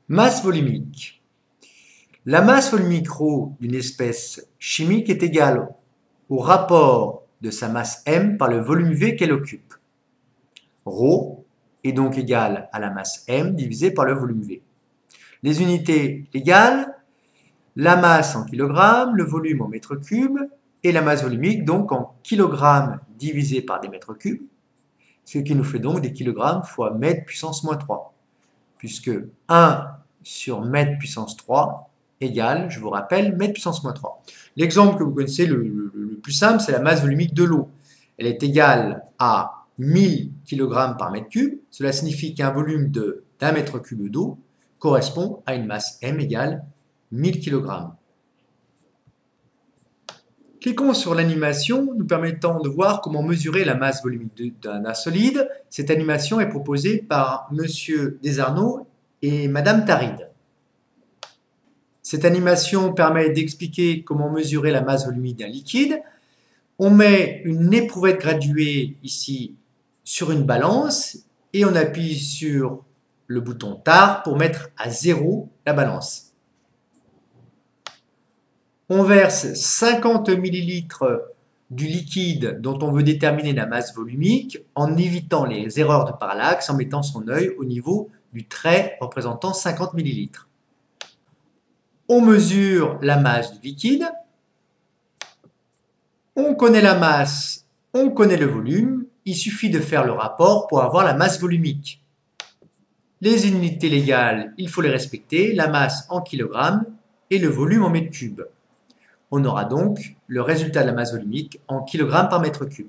Masse volumique. La masse volumique ρ d'une espèce chimique est égale au rapport de sa masse m par le volume V qu'elle occupe. Ρ est donc égal à la masse m divisée par le volume V. Les unités égales, la masse en kilogrammes, le volume en mètres cubes, et la masse volumique donc en kilogrammes divisé par des mètres cubes, ce qui nous fait donc des kilogrammes fois mètre puissance moins 3, puisque 1 sur mètre puissance 3 égale, je vous rappelle, mètre puissance moins 3. L'exemple que vous connaissez le plus simple, c'est la masse volumique de l'eau. Elle est égale à 1000 kg par mètre cube. Cela signifie qu'un volume d'un mètre cube d'eau correspond à une masse m égale 1000 kg. Cliquons sur l'animation nous permettant de voir comment mesurer la masse volumique d'un solide. Cette animation est proposée par M. Desarnod et Mme Taride. Cette animation permet d'expliquer comment mesurer la masse volumique d'un liquide. On met une éprouvette graduée ici sur une balance et on appuie sur le bouton TAR pour mettre à 0 la balance. On verse 50 ml du liquide dont on veut déterminer la masse volumique en évitant les erreurs de parallaxe en mettant son œil au niveau du trait représentant 50 ml. On mesure la masse du liquide, on connaît la masse, on connaît le volume, il suffit de faire le rapport pour avoir la masse volumique. Les unités légales, il faut les respecter, la masse en kilogrammes et le volume en mètres cubes. On aura donc le résultat de la masse volumique en kilogrammes par mètre cube.